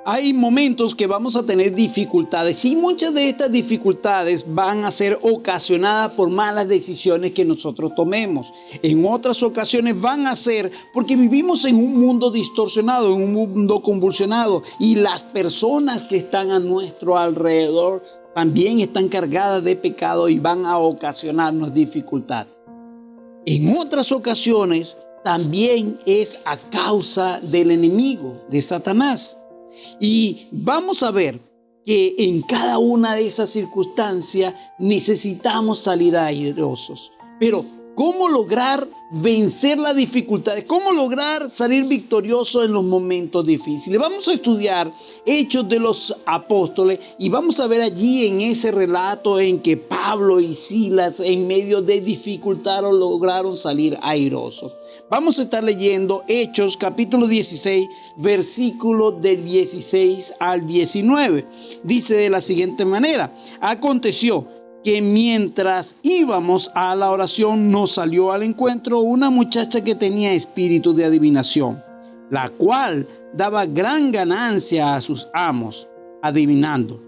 Hay momentos que vamos a tener dificultades y muchas de estas dificultades van a ser ocasionadas por malas decisiones que nosotros tomemos. En otras ocasiones van a ser porque vivimos en un mundo distorsionado, en un mundo convulsionado, y las personas que están a nuestro alrededor también están cargadas de pecado y van a ocasionarnos dificultad. En otras ocasiones también es a causa del enemigo, de Satanás. Y vamos a ver que en cada una de esas circunstancias necesitamos salir airosos. Pero ¿cómo lograr vencer las dificultades? ¿Cómo lograr salir victorioso en los momentos difíciles? Vamos a estudiar Hechos de los Apóstoles y vamos a ver allí en ese relato en que Pablo y Silas en medio de dificultades lograron salir airosos. Vamos a estar leyendo Hechos capítulo 16, versículos del 16 al 19. Dice de la siguiente manera: aconteció que mientras íbamos a la oración nos salió al encuentro una muchacha que tenía espíritu de adivinación, la cual daba gran ganancia a sus amos, adivinando.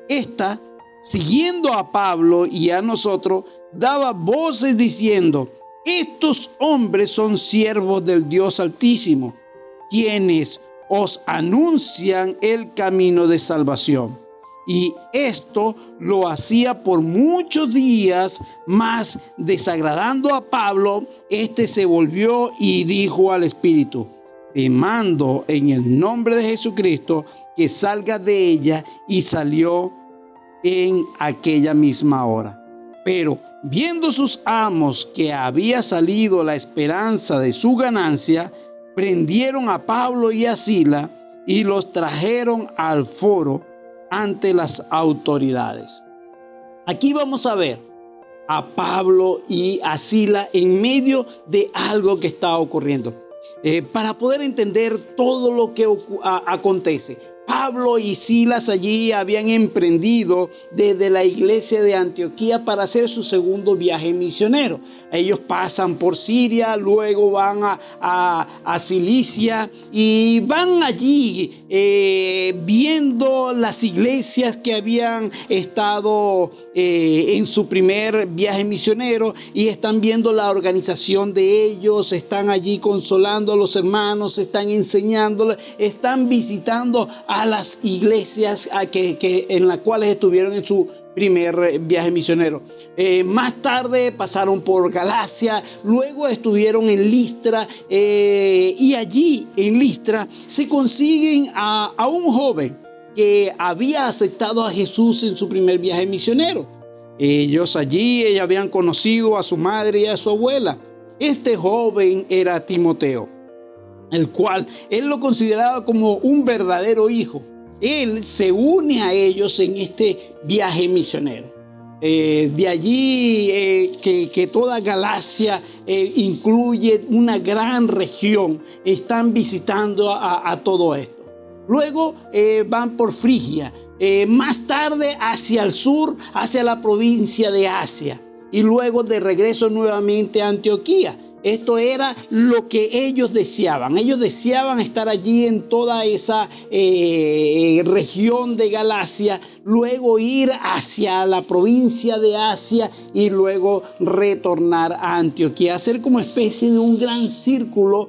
Esta, siguiendo a Pablo y a nosotros, daba voces diciendo: estos hombres son siervos del Dios Altísimo, quienes os anuncian el camino de salvación. Y esto lo hacía por muchos días, mas desagradando a Pablo, éste se volvió y dijo al espíritu: te mando en el nombre de Jesucristo que salga de ella. Y salió en aquella misma hora. Pero viendo sus amos que había salido la esperanza de su ganancia, prendieron a Pablo y a Silas y los trajeron al foro ante las autoridades. Aquí vamos a ver a Pablo y a Silas en medio de algo que está ocurriendo. Para poder entender todo lo que acontece, Pablo y Silas allí habían emprendido desde la iglesia de Antioquía para hacer su segundo viaje misionero. Ellos pasan por Siria, luego van a Cilicia y van allí viendo las iglesias que habían estado en su primer viaje misionero, y están viendo la organización de ellos, están allí consolando a los hermanos, están enseñándoles, están visitando a las iglesias en las cuales estuvieron en su primer viaje misionero. Más tarde pasaron por Galacia, luego estuvieron en Listra, y allí en Listra se consiguen a un joven que había aceptado a Jesús en su primer viaje misionero. Ellos habían conocido a su madre y a su abuela. Este joven era Timoteo, el cual él lo consideraba como un verdadero hijo. Él se une a ellos en este viaje misionero. De allí que toda Galacia incluye una gran región. Están visitando a todo esto. Luego van por Frigia. Más tarde hacia el sur, hacia la provincia de Asia. Y luego de regreso nuevamente a Antioquía. Esto era lo que ellos deseaban. Ellos deseaban estar allí en toda esa región de Galacia, luego ir hacia la provincia de Asia y luego retornar a Antioquía, hacer como especie de un gran círculo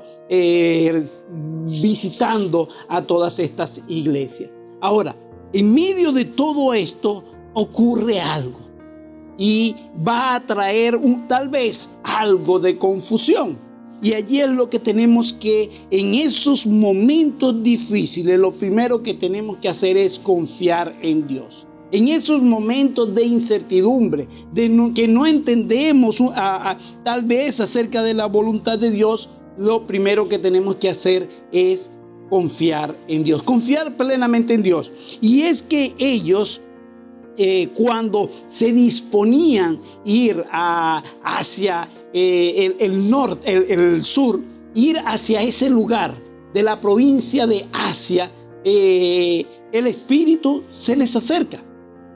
visitando a todas estas iglesias. Ahora, en medio de todo esto ocurre algo. Y va a traer tal vez algo de confusión. Y allí es lo que tenemos que, en esos momentos difíciles, lo primero que tenemos que hacer es confiar en Dios. En esos momentos de incertidumbre, que no entendemos tal vez acerca de la voluntad de Dios, lo primero que tenemos que hacer es confiar en Dios, confiar plenamente en Dios. Y es que ellos, cuando se disponían ir hacia el norte, el sur, ir hacia ese lugar de la provincia de Asia, el Espíritu se les acerca.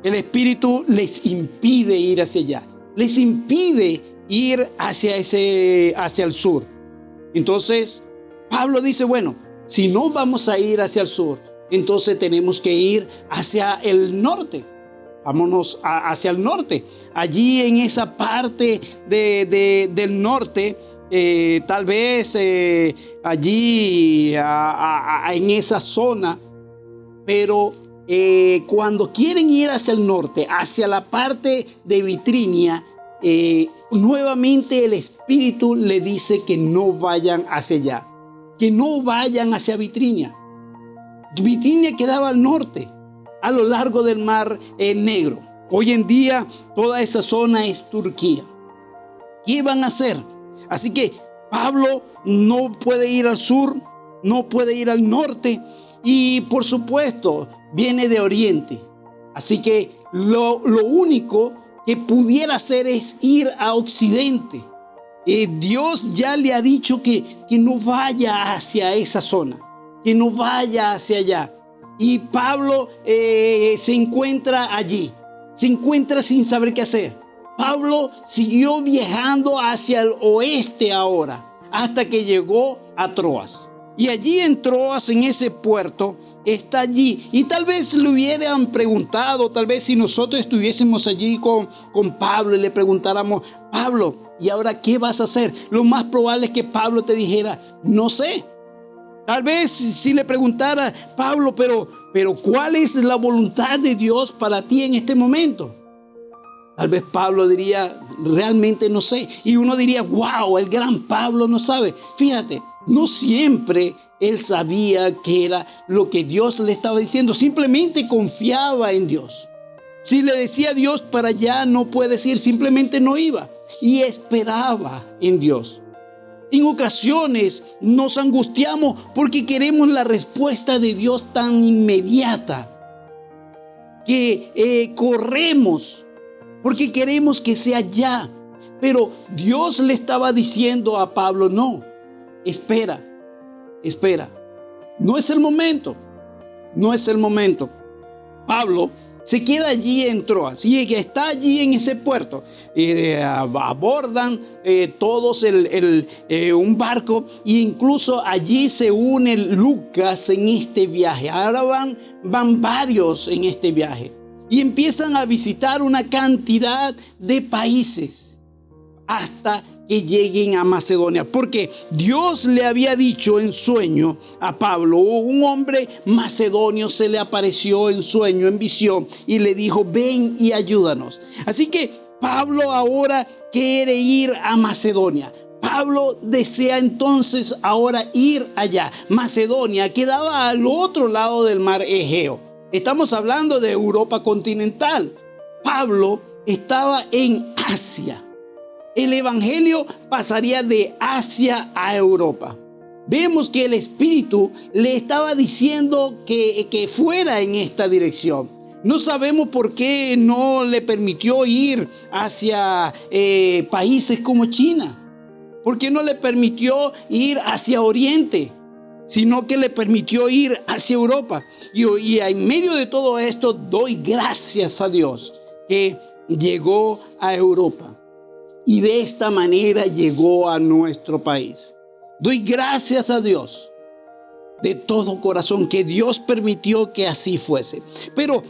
El Espíritu les impide ir hacia allá, les impide ir hacia el sur. Entonces Pablo dice: bueno, si no vamos a ir hacia el sur, entonces tenemos que ir hacia el norte. Vámonos hacia el norte. Allí en esa parte del norte, tal vez allí en esa zona, pero cuando quieren ir hacia el norte, hacia la parte de Bitinia, nuevamente el Espíritu le dice que no vayan hacia allá, que no vayan hacia Bitinia. Bitinia quedaba al norte, a lo largo del Mar Negro. Hoy en día toda esa zona es Turquía. ¿Qué van a hacer? Así que Pablo no puede ir al sur, no puede ir al norte y por supuesto viene de oriente. Así que lo único que pudiera hacer es ir a occidente. Dios ya le ha dicho que no vaya hacia esa zona, que no vaya hacia allá. Y Pablo se encuentra allí, se encuentra sin saber qué hacer. Pablo siguió viajando hacia el oeste ahora, hasta que llegó a Troas. Y allí en Troas, en ese puerto, está allí. Y tal vez le hubieran preguntado, tal vez si nosotros estuviésemos allí con Pablo y le preguntáramos, Pablo, ¿y ahora qué vas a hacer? Lo más probable es que Pablo te dijera, no sé. Tal vez si le preguntara, Pablo, pero ¿cuál es la voluntad de Dios para ti en este momento? Tal vez Pablo diría, realmente no sé. Y uno diría, wow, el gran Pablo no sabe. Fíjate, no siempre él sabía qué era lo que Dios le estaba diciendo. Simplemente confiaba en Dios. Si le decía a Dios para allá no puedes ir, simplemente no iba. Y esperaba en Dios. En ocasiones nos angustiamos porque queremos la respuesta de Dios tan inmediata que corremos porque queremos que sea ya. Pero Dios le estaba diciendo a Pablo, no, espera. No es el momento. Pablo se queda allí en Troas y está allí en ese puerto. Abordan todos un barco e incluso allí se une Lucas en este viaje. Ahora van varios en este viaje y empiezan a visitar una cantidad de países hasta que lleguen a Macedonia, porque Dios le había dicho en sueño a Pablo. Un hombre macedonio se le apareció en sueño, en visión, y le dijo, ven y ayúdanos. Así que Pablo ahora quiere ir a Macedonia. Pablo desea entonces ahora ir allá. Macedonia quedaba al otro lado del mar Egeo. Estamos hablando de Europa continental. Pablo estaba en Asia. El evangelio pasaría de Asia a Europa. Vemos que el Espíritu le estaba diciendo que fuera en esta dirección. No sabemos por qué no le permitió ir hacia países como China. ¿Por qué no le permitió ir hacia Oriente? Sino que le permitió ir hacia Europa. Y en medio de todo esto doy gracias a Dios que llegó a Europa. Y de esta manera llegó a nuestro país. Doy gracias a Dios de todo corazón que Dios permitió que así fuese. Pero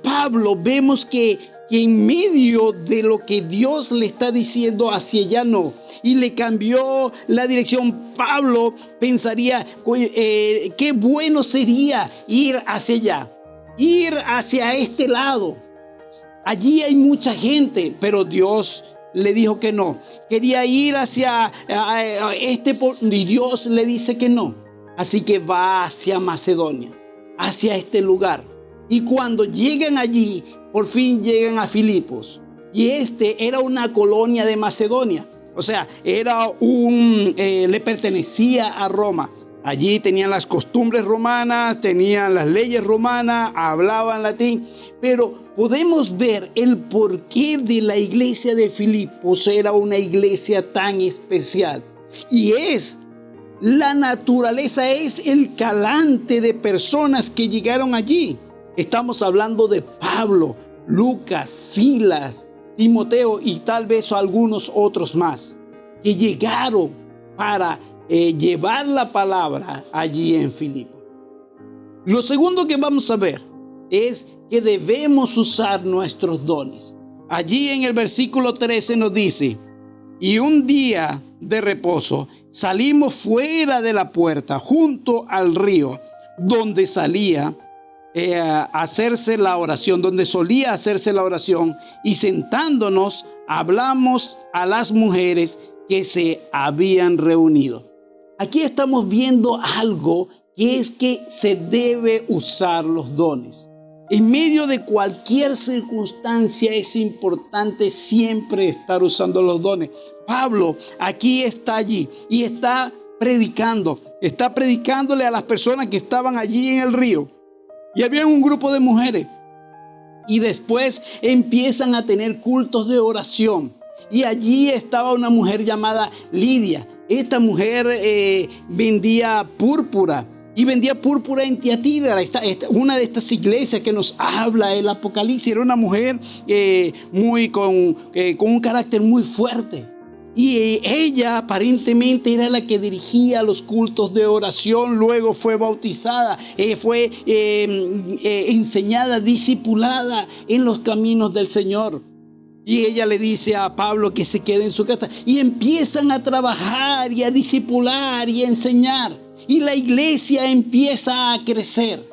Pablo vemos que en medio de lo que Dios le está diciendo hacia allá no. Y le cambió la dirección. Pablo pensaría, qué bueno sería ir hacia allá. Ir hacia este lado. Allí hay mucha gente, pero Dios le dijo que no. Quería ir hacia y Dios le dice que no. Así que va hacia Macedonia, hacia este lugar. Y cuando llegan allí, por fin llegan a Filipos. Y era una colonia de Macedonia. O sea, le pertenecía a Roma. Allí tenían las costumbres romanas, tenían las leyes romanas, hablaban latín. Pero podemos ver el porqué de la iglesia de Filipos era una iglesia tan especial. Y la naturaleza, es el talante de personas que llegaron allí. Estamos hablando de Pablo, Lucas, Silas, Timoteo y tal vez algunos otros más que llegaron para llevar la palabra allí en Filipos. Lo segundo que vamos a ver es que debemos usar nuestros dones. Allí en el versículo 13 nos dice: y un día de reposo salimos fuera de la puerta junto al río donde salía hacerse la oración, donde solía hacerse la oración, y sentándonos hablamos a las mujeres que se habían reunido. Aquí estamos viendo algo, que es que se debe usar los dones. En medio de cualquier circunstancia es importante siempre estar usando los dones. Pablo aquí está allí y está predicándole a las personas que estaban allí en el río. Y había un grupo de mujeres. Y después empiezan a tener cultos de oración. Y allí estaba una mujer llamada Lidia. Esta mujer vendía púrpura. Y vendía púrpura en Tiatira, una de estas iglesias que nos habla el Apocalipsis. Era una mujer con un carácter muy fuerte. Y ella aparentemente era la que dirigía los cultos de oración. Luego fue bautizada, fue enseñada, discipulada en los caminos del Señor. Y ella le dice a Pablo que se quede en su casa. Y empiezan a trabajar y a discipular y a enseñar. Y la iglesia empieza a crecer.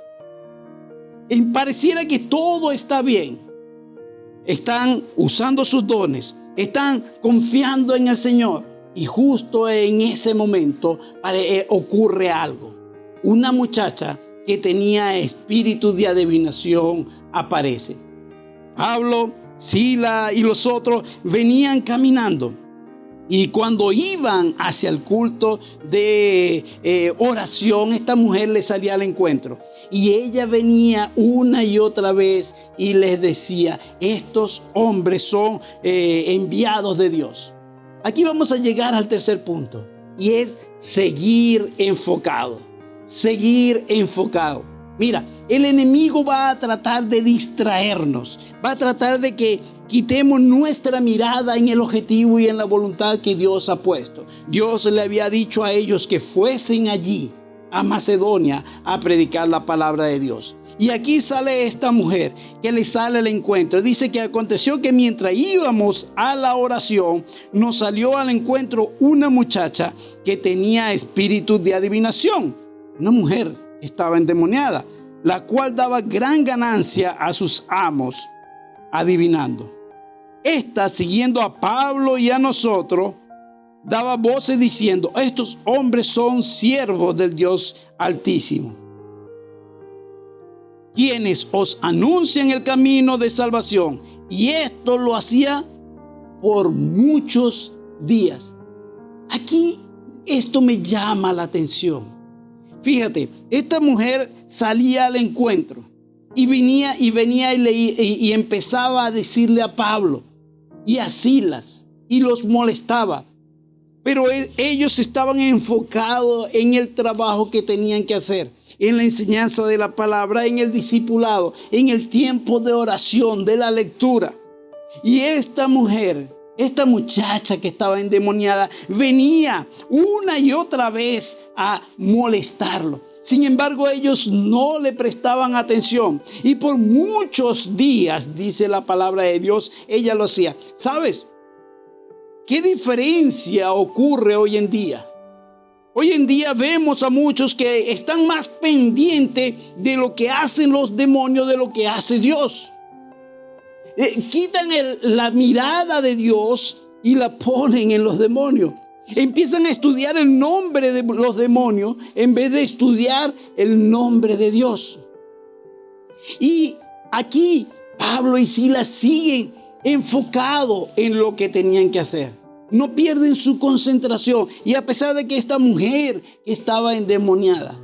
Y pareciera que todo está bien. Están usando sus dones. Están confiando en el Señor. Y justo en ese momento ocurre algo. Una muchacha que tenía espíritu de adivinación aparece. Pablo, Sila y los otros venían caminando. Y cuando iban hacia el culto de oración, esta mujer les salía al encuentro. Y ella venía una y otra vez y les decía: estos hombres son enviados de Dios. Aquí vamos a llegar al tercer punto. Y es seguir enfocado. Seguir enfocado. Mira, el enemigo va a tratar de distraernos, va a tratar de que quitemos nuestra mirada en el objetivo y en la voluntad que Dios ha puesto. Dios le había dicho a ellos que fuesen allí, a Macedonia, a predicar la palabra de Dios. Y aquí sale esta mujer que le sale al encuentro. Dice que aconteció que mientras íbamos a la oración, nos salió al encuentro una muchacha que tenía espíritu de adivinación. Una mujer estaba endemoniada, la cual daba gran ganancia a sus amos adivinando. Esta, siguiendo a Pablo y a nosotros, daba voces diciendo: estos hombres son siervos del Dios Altísimo, quienes os anuncian el camino de salvación. Y esto lo hacía por muchos días. Aquí esto me llama la atención. Fíjate, esta mujer salía al encuentro y venía y empezaba a decirle a Pablo y a Silas y los molestaba. Pero ellos estaban enfocados en el trabajo que tenían que hacer, en la enseñanza de la palabra, en el discipulado, en el tiempo de oración, de la lectura. Y esta muchacha que estaba endemoniada venía una y otra vez a molestarlo. Sin embargo, ellos no le prestaban atención. Y por muchos días, dice la palabra de Dios, ella lo hacía. ¿Sabes qué diferencia ocurre hoy en día? Hoy en día vemos a muchos que están más pendientes de lo que hacen los demonios de lo que hace Dios. Quitan la mirada de Dios y la ponen en los demonios. Empiezan a estudiar el nombre de los demonios en vez de estudiar el nombre de Dios. Y aquí Pablo y Silas siguen enfocados en lo que tenían que hacer. No pierden su concentración. Y a pesar de que esta mujer que estaba endemoniada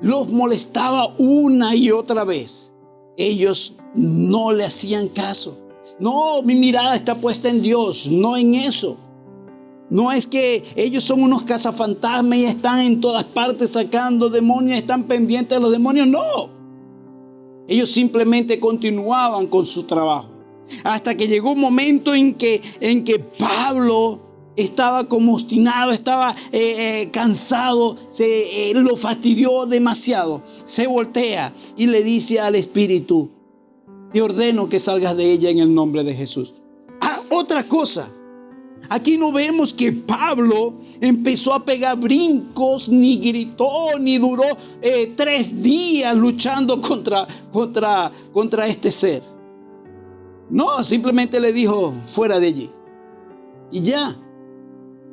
los molestaba una y otra vez, ellos no le hacían caso. No, mi mirada está puesta en Dios, no en eso. No es que ellos son unos cazafantasmas y están en todas partes sacando demonios, están pendientes de los demonios. No. Ellos simplemente continuaban con su trabajo. Hasta que llegó un momento en que Pablo estaba como obstinado, estaba cansado, lo fastidió demasiado. Se voltea y le dice al espíritu: te ordeno que salgas de ella en el nombre de Jesús. Otra cosa, aquí no vemos que Pablo empezó a pegar brincos, ni gritó, ni duró 3 días luchando contra este ser. No, simplemente le dijo: fuera de allí. Y ya.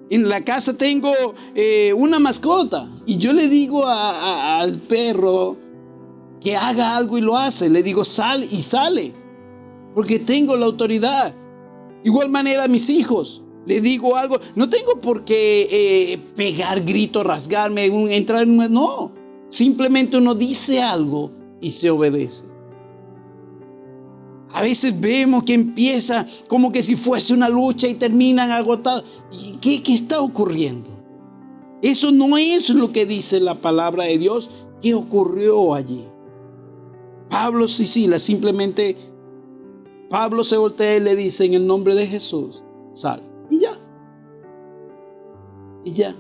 En la casa tengo una mascota. Y yo le digo al perro que haga algo y lo hace. Le digo: sal, y sale. Porque tengo la autoridad. Igual manera a mis hijos. Le digo algo. No tengo por qué pegar gritos, rasgarme, entrar en un... No. Simplemente uno dice algo y se obedece. A veces vemos que empieza como que si fuese una lucha y terminan agotados. ¿Qué está ocurriendo? Eso no es lo que dice la palabra de Dios. ¿Qué ocurrió allí? Pablo y Silas simplemente... Pablo se voltea y le dice: en el nombre de Jesús, sal. Y ya. Y ya.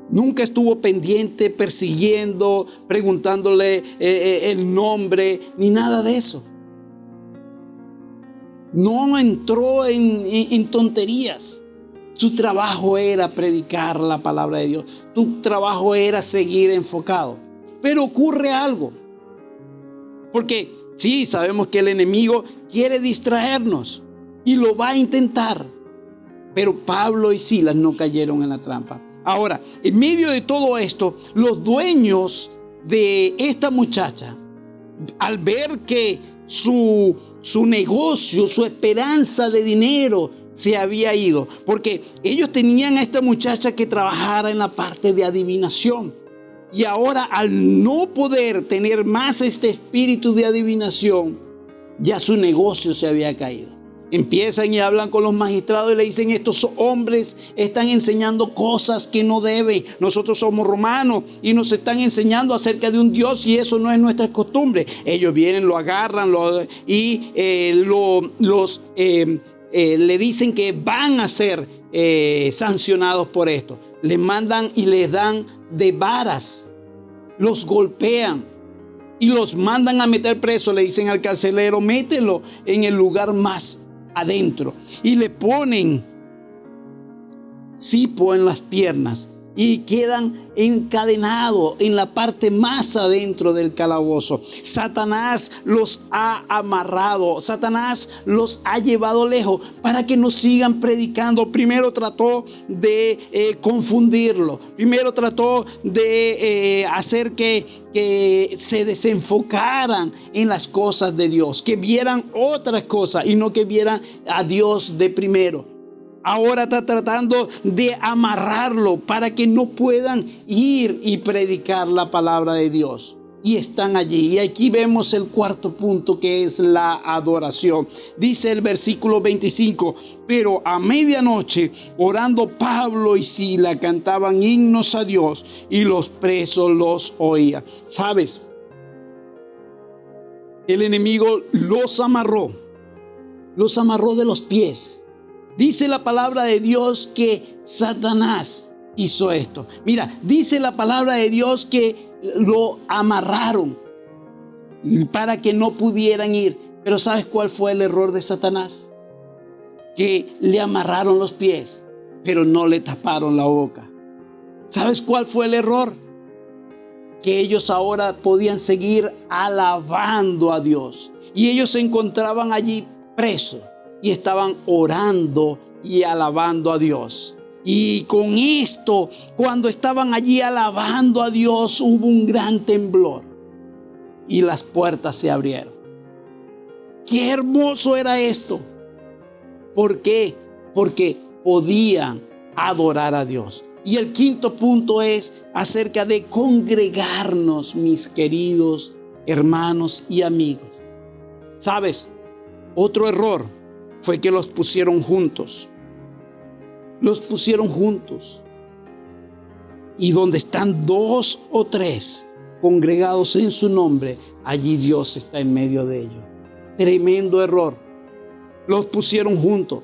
Nunca estuvo pendiente, persiguiendo, preguntándole el nombre, ni nada de eso. No entró en tonterías. Su trabajo era predicar la palabra de Dios. Tu trabajo era seguir enfocado. Pero ocurre algo. Porque sí, sabemos que el enemigo quiere distraernos y lo va a intentar. Pero Pablo y Silas no cayeron en la trampa. Ahora, en medio de todo esto, los dueños de esta muchacha, al ver que su negocio, su esperanza de dinero se había ido, porque ellos tenían a esta muchacha que trabajara en la parte de adivinación. Y ahora, al no poder tener más este espíritu de adivinación, ya su negocio se había caído. Empiezan y hablan con los magistrados y le dicen: estos hombres están enseñando cosas que no deben. Nosotros somos romanos y nos están enseñando acerca de un Dios, y eso no es nuestra costumbre. Ellos vienen, lo agarran y le dicen que van a ser sancionados por esto. Les mandan y les dan de varas, los golpean y los mandan a meter presos. Le dicen al carcelero: mételo en el lugar más adentro, y le ponen cipo en las piernas y quedan encadenados en la parte más adentro del calabozo. Satanás los ha amarrado, Satanás los ha llevado lejos para que no sigan predicando. Primero trató de confundirlo, primero trató de hacer que se desenfocaran en las cosas de Dios, que vieran otras cosas y no que vieran a Dios de primero. Ahora está tratando de amarrarlo para que no puedan ir y predicar la palabra de Dios. Y están allí. Y aquí vemos el cuarto punto, que es la adoración. Dice el versículo 25: pero a medianoche, orando, Pablo y Silas cantaban himnos a Dios, y los presos los oían. ¿Sabes? El enemigo los amarró de los pies. Dice la palabra de Dios que Satanás hizo esto. Mira, dice la palabra de Dios que lo amarraron para que no pudieran ir. Pero ¿sabes cuál fue el error de Satanás? Que le amarraron los pies, pero no le taparon la boca. ¿Sabes cuál fue el error? Que ellos ahora podían seguir alabando a Dios. Y ellos se encontraban allí presos y estaban orando y alabando a Dios. Y con esto, cuando estaban allí alabando a Dios, hubo un gran temblor y las puertas se abrieron. ¡Qué hermoso era esto! ¿Por qué? Porque podían adorar a Dios. Y el quinto punto es acerca de congregarnos, mis queridos hermanos y amigos. ¿Sabes? Otro error fue que los pusieron juntos. Los pusieron juntos. Y donde están 2 o 3 congregados en su nombre, allí Dios está en medio de ellos. Tremendo error. Los pusieron juntos.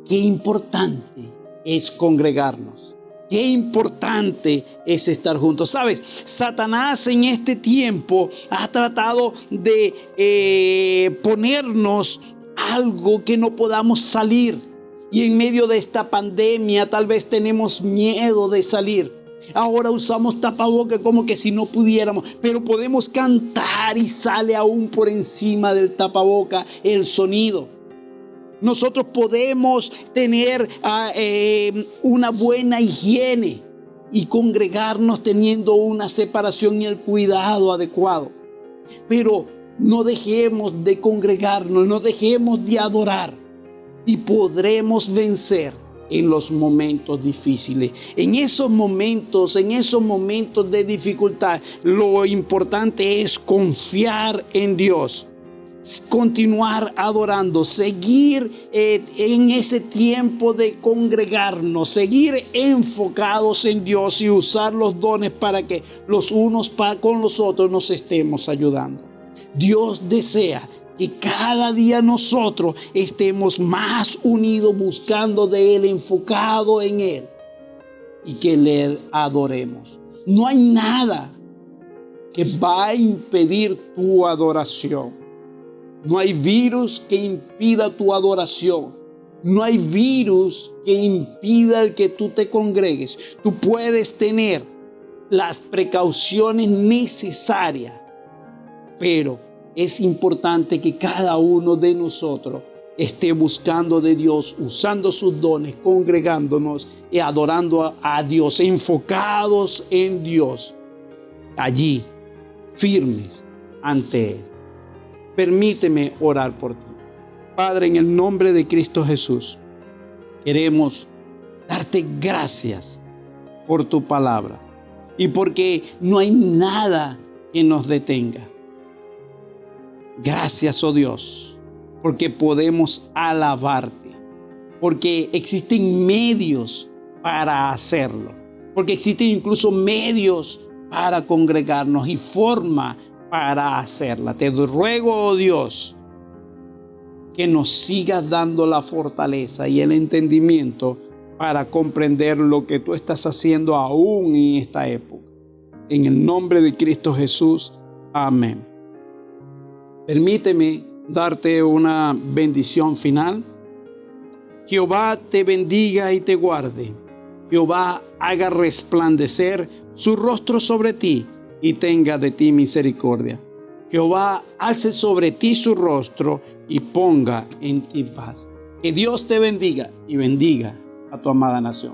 qué importante es congregarnos. Qué importante es estar juntos. ¿Sabes? Satanás en este tiempo ha tratado de ponernos algo que no podamos salir. Y en medio de esta pandemia tal vez tenemos miedo de salir. Ahora usamos tapabocas como que si no pudiéramos, pero podemos cantar y sale aún por encima del tapaboca el sonido. Nosotros podemos tener una buena higiene y congregarnos teniendo una separación y el cuidado adecuado. Pero no dejemos de congregarnos, no dejemos de adorar y podremos vencer en los momentos difíciles. En esos momentos de dificultad, lo importante es confiar en Dios. Continuar adorando, seguir en ese tiempo de congregarnos, seguir enfocados en Dios y usar los dones para que los unos con los otros nos estemos ayudando. Dios desea que cada día nosotros estemos más unidos buscando de Él, enfocado en Él y que le adoremos. No hay nada que va a impedir tu adoración. No hay virus que impida tu adoración. No hay virus que impida el que tú te congregues. Tú puedes tener las precauciones necesarias, pero es importante que cada uno de nosotros esté buscando de Dios, usando sus dones, congregándonos y adorando a Dios, enfocados en Dios, allí, firmes ante Él. Permíteme orar por ti. Padre, en el nombre de Cristo Jesús, queremos darte gracias por tu palabra y porque no hay nada que nos detenga. Gracias, oh Dios, porque podemos alabarte, porque existen medios para hacerlo, porque existen incluso medios para congregarnos y forma para hacerla. Te ruego, oh Dios, que nos sigas dando la fortaleza y el entendimiento para comprender lo que tú estás haciendo aún en esta época. En el nombre de Cristo Jesús, amén. Permíteme darte una bendición final. Jehová te bendiga y te guarde. Jehová haga resplandecer su rostro sobre ti y tenga de ti misericordia. Jehová alce sobre ti su rostro y ponga en ti paz. Que Dios te bendiga y bendiga a tu amada nación.